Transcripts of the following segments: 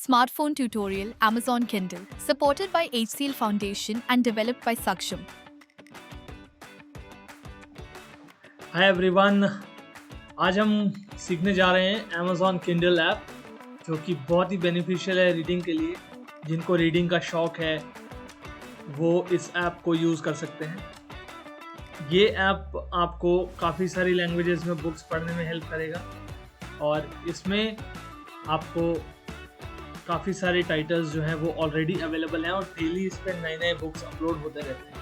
smartphone tutorial Amazon Kindle, supported by HCL Foundation and developed by Saksham. Hi everyone, आज हम सीखने जा रहे हैं Amazon Kindle ऐप, जो कि बहुत ही बेनिफिशियल है रीडिंग के लिए। जिनको रीडिंग का शौक है वो इस ऐप को यूज़ कर सकते हैं। ये ऐप आपको काफ़ी सारी लैंग्वेजेस में बुक्स पढ़ने में हेल्प करेगा और इसमें आपको काफ़ी सारे टाइटल्स जो हैं वो ऑलरेडी अवेलेबल हैं और डेली इस पर नए नए बुक्स अपलोड होते रहते हैं।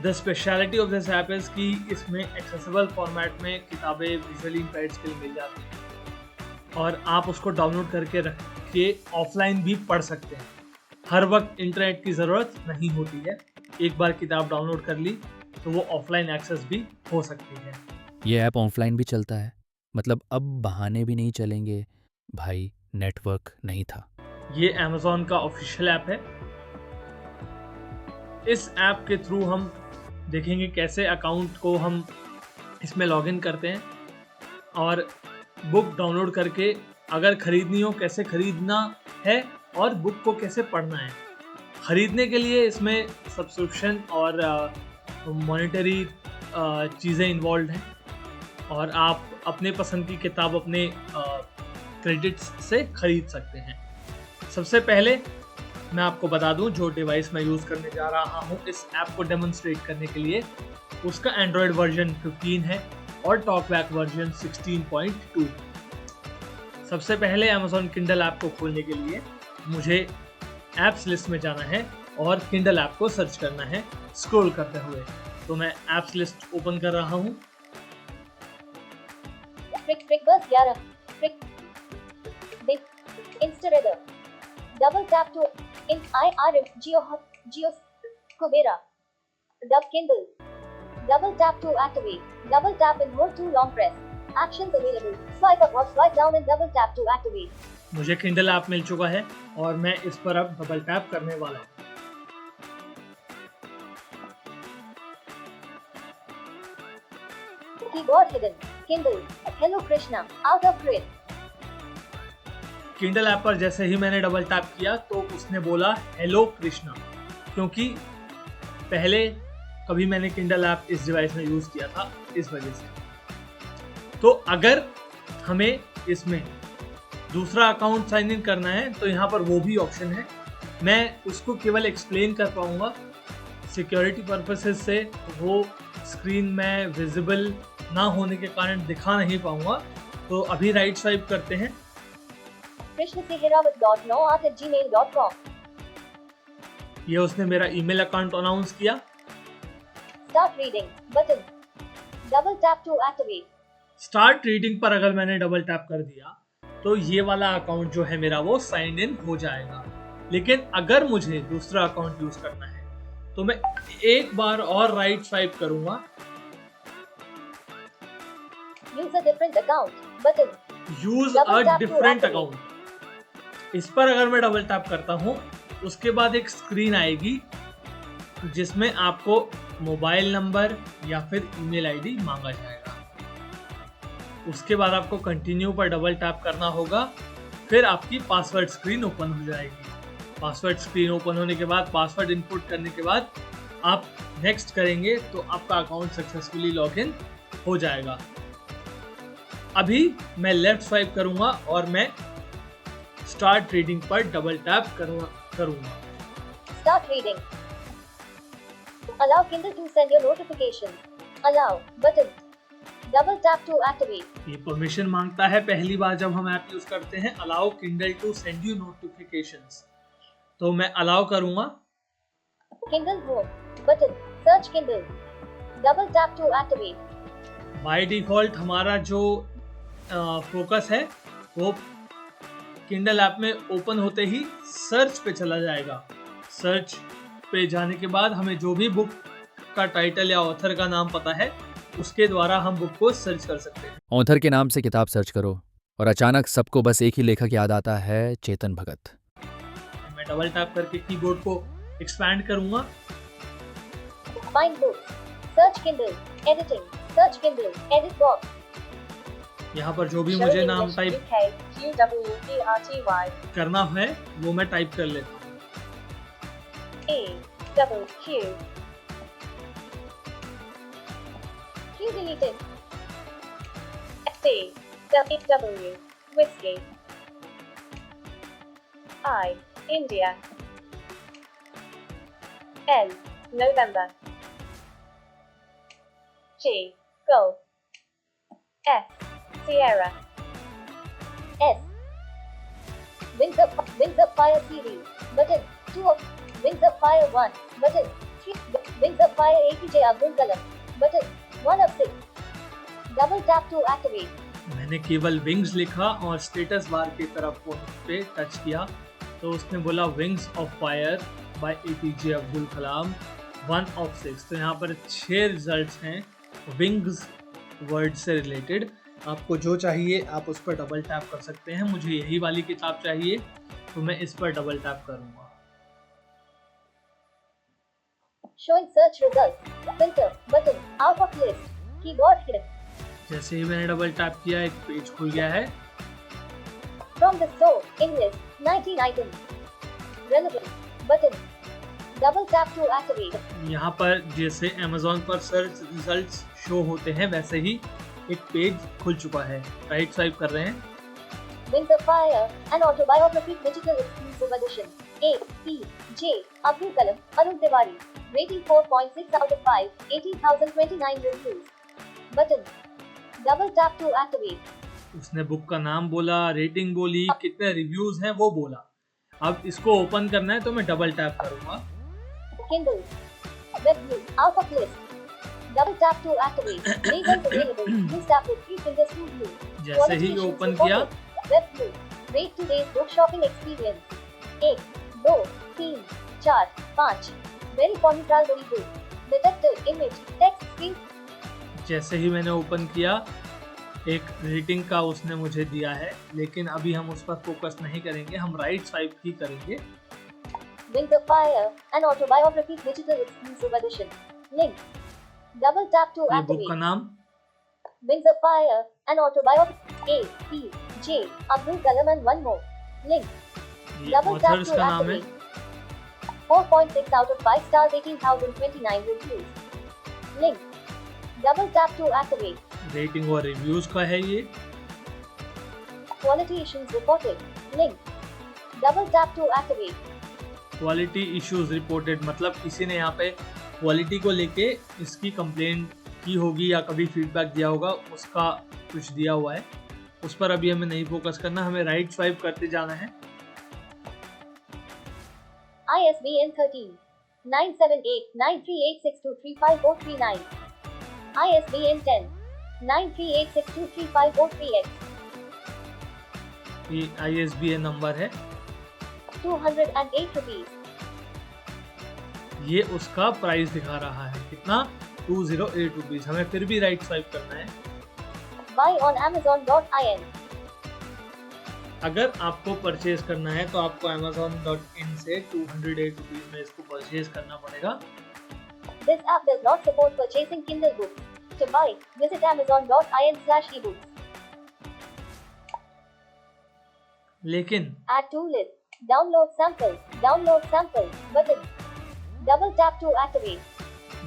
The speciality of this app is कि इसमें एक्सेसिबल फॉर्मेट में किताबें विजुअली इम्पेयर्ड्स के लिए मिल जाती हैं और आप उसको डाउनलोड करके रख के ऑफलाइन भी पढ़ सकते हैं। हर वक्त इंटरनेट की ज़रूरत नहीं होती है। एक बार किताब डाउनलोड कर ली तो वो ऑफलाइन एक्सेस भी हो सकती है। ये ऐप ऑफलाइन भी चलता है, मतलब अब बहाने भी नहीं चलेंगे भाई नेटवर्क नहीं था। ये Amazon का ऑफिशियल ऐप है। इस ऐप के थ्रू हम देखेंगे कैसे अकाउंट को हम इसमें लॉगिन करते हैं और बुक डाउनलोड करके अगर खरीदनी हो कैसे खरीदना है और बुक को कैसे पढ़ना है। खरीदने के लिए इसमें सब्सक्रिप्शन और मॉनेटरी चीज़ें इन्वॉल्व हैं और आप अपने पसंद की किताब अपने क्रेडिट्स से खरीद सकते हैं। सबसे पहले मैं आपको बता दूं जो डिवाइस मैं यूज़ करने जा रहा हूं इस ऐप को डेमोन्स्ट्रेट करने के लिए, उसका एंड्रॉयड वर्जन 15 है और टॉकबैक वर्जन 16.2। सबसे पहले Amazon Kindle ऐप को खोलने के लिए मुझे ऐप्स लिस्ट में जाना है और Kindle ऐप को सर्च करना है स्क्रॉल करते हुए। तो मैं ऐप्स लिस्ट ओपन कर रहा हूँ। Instareader. Double tap to IRM Geo Covera. Dub Kindle. Double tap to activate. Double tap and hold to long press. Actions available. Swipe up or swipe down and double tap to activate. मुझे Kindle app मिल चुका है और मैं इस पर अब double tap करने वाला हूँ। Keyboard hidden. Kindle. Hello Krishna. Out of grid. Kindle app पर जैसे ही मैंने डबल टैप किया तो उसने बोला हेलो कृष्णा, क्योंकि पहले कभी मैंने Kindle ऐप इस डिवाइस में यूज़ किया था, इस वजह से। तो अगर हमें इसमें दूसरा अकाउंट साइन इन करना है तो यहाँ पर वो भी ऑप्शन है। मैं उसको केवल एक्सप्लेन कर पाऊँगा, सिक्योरिटी पर्पसेस से वो स्क्रीन में विजिबल ना होने के कारण दिखा नहीं पाऊँगा। तो अभी राइट स्वाइप करते हैं। krishnasehiravat.9@gmail.com. ये उसने मेरा ईमेल अकाउंट अनाउंस किया। Start reading button. Double tap to activate. Start reading पर अगर मैंने डबल टैप कर दिया तो ये वाला अकाउंट जो है मेरा वो साइन इन हो जाएगा। लेकिन अगर मुझे दूसरा अकाउंट यूज करना है तो मैं एक बार और राइट स्वाइप करूंगा। Use a different account button. Use a different account, इस पर अगर मैं डबल टैप करता हूँ उसके बाद एक स्क्रीन आएगी जिसमें आपको मोबाइल नंबर या फिर ईमेल आईडी मांगा जाएगा। उसके बाद आपको कंटिन्यू पर डबल टैप करना होगा, फिर आपकी पासवर्ड स्क्रीन ओपन हो जाएगी। पासवर्ड स्क्रीन ओपन होने के बाद पासवर्ड इनपुट करने के बाद आप नेक्स्ट करेंगे तो आपका अकाउंट सक्सेसफुली लॉगिन हो जाएगा। अभी मैं लेफ्ट स्वाइप करूंगा और मैं स्टार्ट रीडिंग पर डबल टैप करूंगा। Start reading. Allow Kindle to send your notifications. Allow button. Double tap to activate. ये परमिशन मांगता है पहली बार जब हम ऐप यूज करते हैं, allow Kindle to send you notifications. तो मैं अलाउ करूंगा। Kindle Home button. Search Kindle. Double tap to activate. By default हमारा जो फोकस है वो Kindle ऐप में ओपन होते ही सर्च पे चला जाएगा। सर्च पे जाने के बाद हमें जो भी बुक का टाइटल या ऑथर का नाम पता है उसके द्वारा हम बुक को सर्च कर सकते हैं। ऑथर के नाम से किताब सर्च करो और अचानक सबको बस एक ही लेखक याद आता है, चेतन भगत। मैं डबल टैप करके कीबोर्ड को एक्सपैंड करूंगा। Find books. Search Kindle. Editing. Search Kindle. Edit box. यहाँ पर जो भी Show मुझे नाम English टाइप UK QWERTY करना है वो मैं टाइप कर लेता हूँ। AWQ Q deleted CW Whiskey I India N November G Golf F Sierra S Wings of Fire series button 2 of Wings of Fire 1 button 3 Wings of Fire APJ Abdul Kalam button 1 of 6 double tap to activate। मैंने केवल wings लिखा और status bar की तरफ phone पे touch किया तो उसने बोला wings of fire bye APJ Abdul Kalam 1 of 6। तो यहाँ पर 6 रिजल्ट्स हैं विंग्स वर्ड से रिलेटेड। आपको जो चाहिए आप उस पर डबल टैप कर सकते हैं। मुझे यही वाली किताब चाहिए तो मैं इस पर डबल टैप करूँगा। Showing search results filter button out of list keyboard hidden जैसे ही मैंने डबल टैप किया एक पेज खुल गया है। from the store English 19 items relevant button double tap to activate। यहाँ पर जैसे Amazon पर सर्च रिजल्ट्स शो होते हैं वैसे ही एक पेज खुल चुका है। राइट स्वाइप कर रहे हैं। Wings of Fire an autobiography digital exclusive edition APJ Abdul Kalam Arun Tiwari rating 4.6 out of 5 18,029 reviews button double tap to activate। उसने बुक का नाम बोला, रेटिंग बोली, कितने रिव्यूज हैं वो बोला। अब इसको ओपन करना है तो मैं डबल टैप करूंगा। Kindle web view out of list double tap to activate labels available use tap with 3 fingers to view। जैसे ही ओपन किया web view rate today's book shopping experience 1 2 3 4 5 very neutral very good detector image text screen। जैसे ही मैंने open किया एक rating का उसने मुझे दिया है, लेकिन अभी हम उस पर फोकस नहीं करेंगे, हम राइट स्वाइप ही करेंगे। Wings of Fire an autobiography digital exclusive edition link double tap to ये बुक का activate। नाम Wings of Fire an autobiography APJ Abdul Kalam and one more link ये double tap ऑथर्स to का नाम है। activate 4.6 out of 5 stars 18,029 reviews link double tap to activate। Rating और reviews का है ये। Quality issues reported link double tap to activate। Quality issues reported मतलब किसी ने यहाँ पे क्वालिटी को लेके इसकी कंप्लेंट की होगी या कभी फीडबैक दिया होगा, उसका कुछ दिया हुआ है। उस पर अभी हमें नहीं फोकस करना, हमें राइट स्वाइप करते जाना है। ISBN 13 978 938623543 ISBN 10 938623543X ये ISBN नंबर है। 208 rupees। ये उसका प्राइस दिखा रहा है कितना 208 रुपीज। हमें फिर भी राइट स्वाइप करना है। Buy on Amazon.in। अगर आपको परचेज करना है तो आपको Amazon.in से 208 रुपीज में इसको परचेज करना पड़ेगा। This app does not support purchasing Kindle books. To buy, visit Amazon.in/ebooks। लेकिन Add to list download sample button double tap to activate।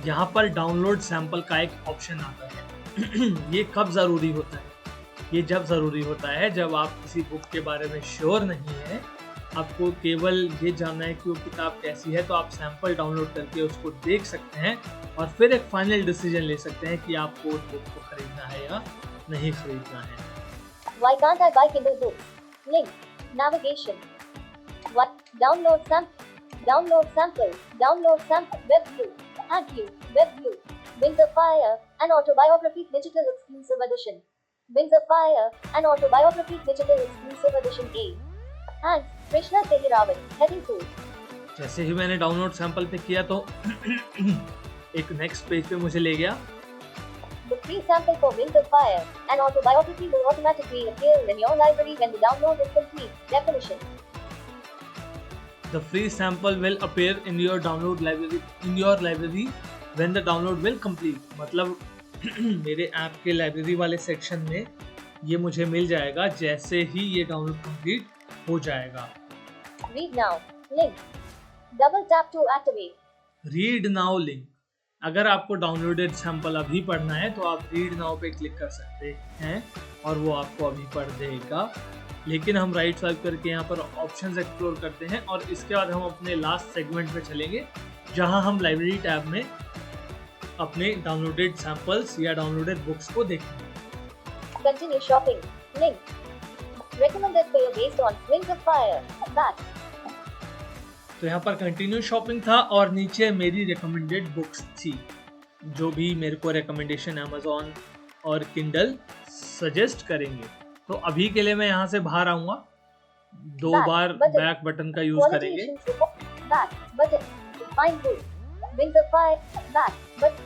यहाँ पर डाउनलोड सैंपल का एक ऑप्शन आता है। ये कब ज़रूरी होता है? ये जब ज़रूरी होता है जब आप किसी बुक के बारे में श्योर नहीं है, आपको केवल ये जानना है कि वो किताब कैसी है, तो आप सैंपल डाउनलोड करके उसको देख सकते हैं और फिर एक फाइनल डिसीजन ले सकते हैं कि आपको उस बुक को खरीदना है या नहीं खरीदना है। Why can't I buy Kindle books? Link navigation what download sample web view add view web view Wings of Fire an autobiography digital exclusive edition Wings of Fire an autobiography digital exclusive edition A and Krishna Tehirawat heading 2। जैसे ही मैंने download sample पे किया तो एक next page पे मुझे ले गया। The free sample for Wings of Fire an autobiography will automatically appear in your library when the download is complete। Definition The free sample will appear in your library when the download will complete। मतलब मेरे app के library वाले section में ये मुझे मिल जाएगा जैसे ही ये डाउनलोड कंप्लीट हो जाएगा। Read now. Link. Double tap to activate. Read now link. अगर आपको डाउनलोडेड सैंपल अभी पढ़ना है तो आप रीड नाउ पे क्लिक कर सकते हैं और वो आपको अभी पढ़ देगा। लेकिन हम राइट स्वाइप करके यहाँ पर ऑप्शंस एक्सप्लोर करते हैं और इसके बाद हम अपने लास्ट सेगमेंट में चलेंगे जहाँ हम लाइब्रेरी टैब में अपने डाउनलोडेड सैंपल्स या डाउनलोडेड बुक्स को देखेंगे। Continue shopping. Link. Recommended for you based on Wings of Fire. Back. तो यहाँ पर कंटिन्यू शॉपिंग था और नीचे मेरी रिकमेंडेड बुक्स थी, जो भी मेरे को रिकमेंडेशन अमेज़ॉन और किंडल सजेस्ट करेंगे। तो अभी के लिए मैं यहाँ से बाहर आऊँगा, 2 बार बैक बटन का यूज Quality करेंगे। issues report. Back. Button. Find book. Wings of Fire. Back. But.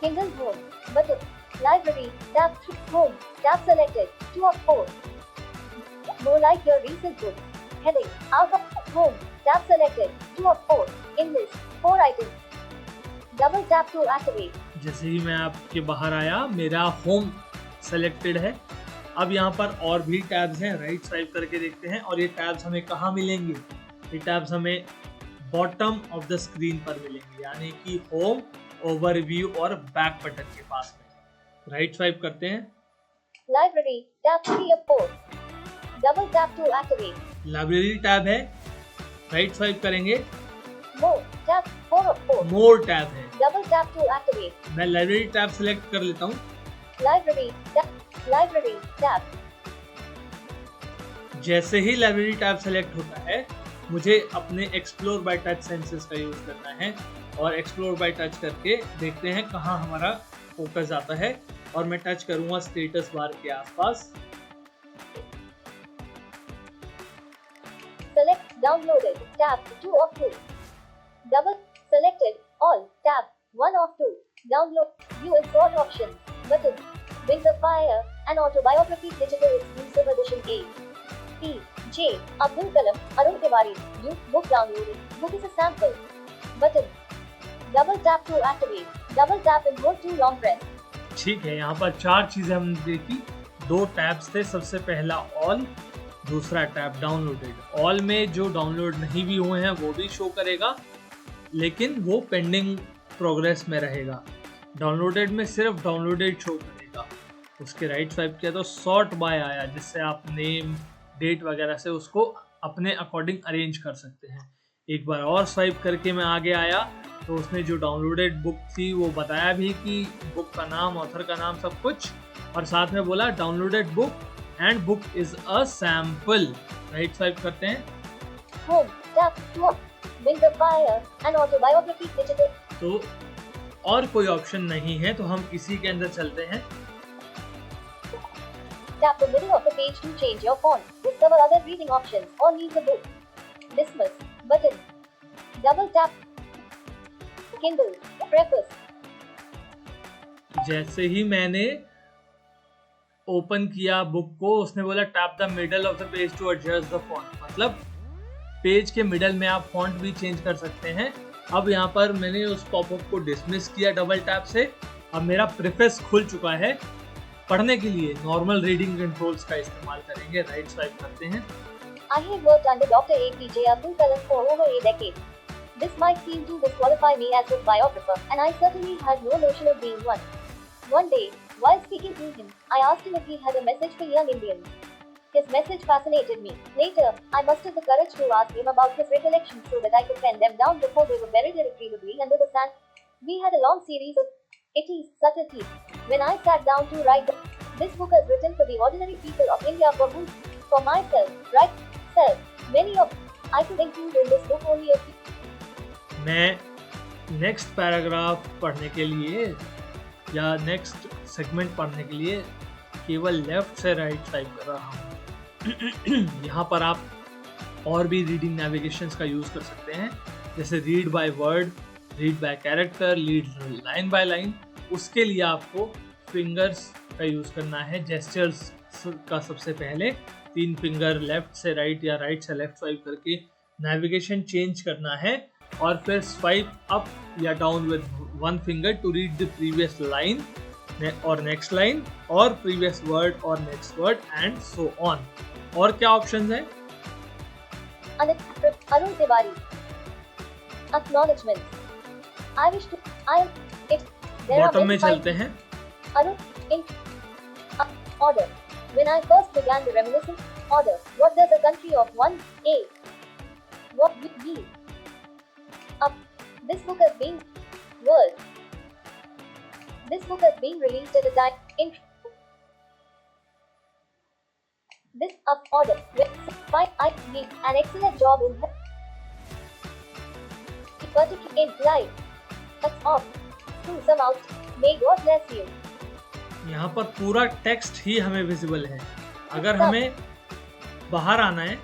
Kindle Home. Button. Library. Tab 3. Home. Tab selected. 2 of 4. More like your recent book. Heading. Out of Home. Tab selected. 2 of 4. In list. 4 items. Double tap to activate. जैसे ही मैं आपके बाहर आया, मेरा home selected है। अब यहाँ पर और भी टैब्स हैं, राइट स्वाइप करके देखते हैं और ये टैब्स हमें कहाँ मिलेंगे। ये टैब्स हमें बॉटम ऑफ द स्क्रीन पर मिलेंगे, यानी कि होम, ओवरव्यू और बैक बटन के पास में। राइट स्वाइप करते हैं। Library. Tab 3 of 4. Double tap to activate. Library tab है, राइट स्वाइप करेंगे। More. Tab 4 of 4. More tab है, Double tap to activate. मैं लाइब्रेरी टैब सेलेक्ट कर लेता हूँ। Library. Tab. Library. Tab. जैसे ही लाइब्रेरी टैब सेलेक्ट होता है, मुझे अपने एक्सप्लोर बाय टच सेंसेस का यूज करना है और एक्सप्लोर बाय टच करके देखते हैं कहाँ हमारा फोकस जाता है। और मैं टच करूंगा स्टेटस बार के आसपास। Select downloaded. Tab 2 of 2. Double selected. All. Tab 1 of 2. Download. View import options. Button. Wings of Fire. An autobiography digital exclusive edition A. P. J. Abdul Kalam. Arun Tiwari. You. Book downloaded. Book is a sample. Button. Double tap to activate. Double tap and hold to long press. ठीक है, यहाँ पर 4 चीजें हमने देखी। 2 tabs थे, सबसे पहला ऑल, दूसरा टैब डाउनलोडेड। ऑल में जो डाउनलोड नहीं भी हुए हैं वो भी शो करेगा, लेकिन वो पेंडिंग प्रोग्रेस में रहेगा। डाउनलोडेड में सिर्फ डाउनलोडेड शो करेगा। उसके राइट स्वाइप किया तो सॉर्ट बाय आया, जिससे आप नेम, डेट वगैरह से उसको अपने अकॉर्डिंग अरेंज कर सकते हैं। एक बार और स्वाइप करके मैं आगे आया तो उसने जो डाउनलोडेड बुक थी वो बताया भी कि बुक का नाम, ऑथर का नाम, सब कुछ, और साथ में बोला downloaded book and book is a sample. Right swipe करते हैं। Home. Tab 2 of. Wings of Fire. An autobiography digital. तो और कोई ऑप्शन नहीं है तो हम इसी के अंदर चलते हैं। Tap the middle of the page to change your font. Discover other reading options or leave the book. Dismiss. Button. Double tap. Kindle. Preface. जैसे ही मैंने ओपन किया बुक को, उसने बोला tap the middle of the page to adjust the font, मतलब page के middle में आप फॉन्ट भी चेंज कर सकते हैं। अब यहाँ पर मैंने उस पॉपअप को डिसमिस किया डबल टैप से। अब मेरा प्रीफेस खुल चुका है। पढ़ने के लिए नॉर्मल रीडिंग कंट्रोल्स का इस्तेमाल करेंगे। राइट स्वाइप करते हैं। I have worked under Dr. APJ Abdul Kalam for over a decade. This might seem to disqualify me as a biographer, and I certainly had no notion of being one. One day, while speaking to him, I asked him if he had a message for young Indians. His message fascinated me. Later, I mustered the courage to ask him about his recollections so that I could pen them down before they were buried irretrievably under the sand. We had a long series of itty subtleties. When I sat down to write this book is written for the ordinary people of India, for myself, right? Self. Many of I could include in this book only a few. मैं next paragraph पढ़ने के लिए या next segment पढ़ने के लिए केवल left से राइट स्वाइप कर रहा हूँ। यहाँ पर आप और भी रीडिंग नेविगेशंस का यूज़ कर सकते हैं, जैसे read by word, read by character, read line by line. उसके लिए आपको फिंगर्स का यूज़ करना है। जेस्चर्स का सबसे पहले 3 फिंगर लेफ्ट से राइट या राइट से लेफ्ट स्वाइप करके नेविगेशन चेंज करना है, और फिर स्वाइप अप या down with 1 finger to read the previous line और नेक्स्ट लाइन और प्रीवियस वर्ड और next word and so on. और क्या ऑप्शंस हैं? Arun Tiwari. Acknowledgements. I wish to. I. It. There are bottom में many चलते हैं। Arun. In. Order. When I first began the reminiscence. Order. What does a country of 1A? What would be? Up. This book has been. World. This book has been released at a time. In. This up order. I did an excellent job in particular in life. That's off. To some out. May God bless you. यहाँ पर पूरा text ही हमें visible है। अगर हमें बाहर आना है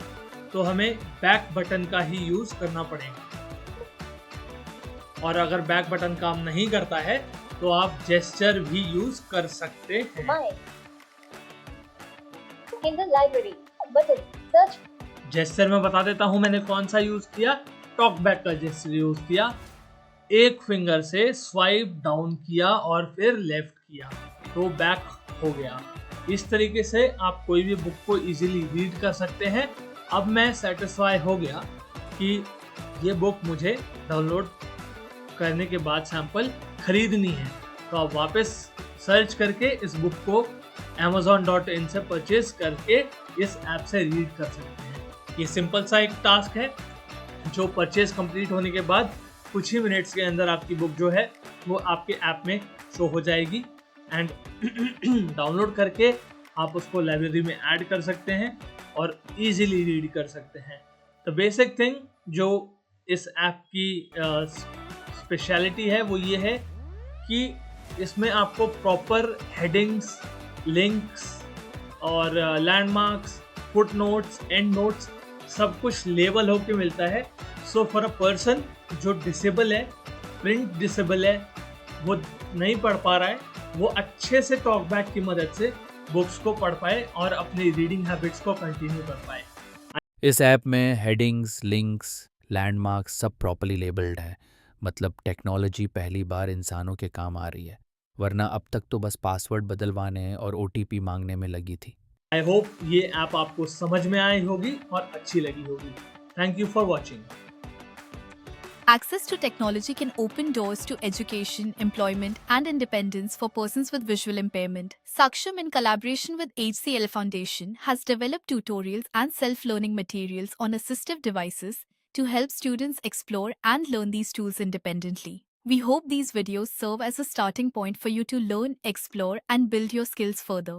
तो हमें बैक बटन का ही यूज करना पड़ेगा, और अगर बैक बटन काम नहीं करता है तो आप जेस्चर भी यूज कर सकते हैं। My Kindle library button search. Gesture में बता देता हूं मैंने कौन सा यूज किया। टॉक बैक का जेस्चर यूज किया। एक फिंगर से स्वाइप डाउन किया और फिर लेफ्ट किया तो बैक हो गया। इस तरीके से आप कोई भी बुक को इजीली रीड कर सकते हैं। अब मैं सेटिस्फाई हो गया कि ये बुक मुझे डाउनलोड करने के बाद सैंपल खरीदनी है, तो आप वापस सर्च करके इस बुक को amazon.in से परचेज करके इस ऐप से रीड कर सकते हैं। ये सिंपल सा एक टास्क है जो परचेज कंप्लीट होने के बाद कुछ ही मिनट्स के अंदर आपकी बुक जो है वो आपके ऐप में शो हो जाएगी, एंड डाउनलोड करके आप उसको लाइब्रेरी में ऐड कर सकते हैं और इजीली रीड कर सकते हैं। द बेसिक थिंग जो इस ऐप की स्पेशलिटी है वो ये है कि इसमें आपको प्रॉपर हेडिंग्स, लिंक्स और landmarks, foot notes, and notes सब कुछ लेबल होके मिलता है। सो फॉर अ पर्सन जो डिसेबल है, प्रिंट डिसेबल है, वो नहीं पढ़ पा रहा है, वो अच्छे से टॉक बैक की मदद से बुक्स को पढ़ पाए और अपनी रीडिंग हैबिट्स को कंटिन्यू कर पाए। इस ऐप में हेडिंग्स, लिंक्स, लैंडमार्क्स सब प्रॉपर्ली लेबल्ड है। मतलब टेक्नोलॉजी पहली बार इंसानों के काम आ रही है, वरना अब तक तो बस पासवर्ड बदलवाने और OTP मांगने में लगी थी। आई होप ये ऐप आपको समझ में आई होगी और अच्छी लगी होगी। Thank you for watching. Access to technology can open doors to education, employment, and independence for persons with visual impairment. Saksham, in collaboration with HCL Foundation, has developed tutorials and self-learning materials on assistive devices to help students explore and learn these tools independently. We hope these videos serve as a starting point for you to learn, explore, and build your skills further.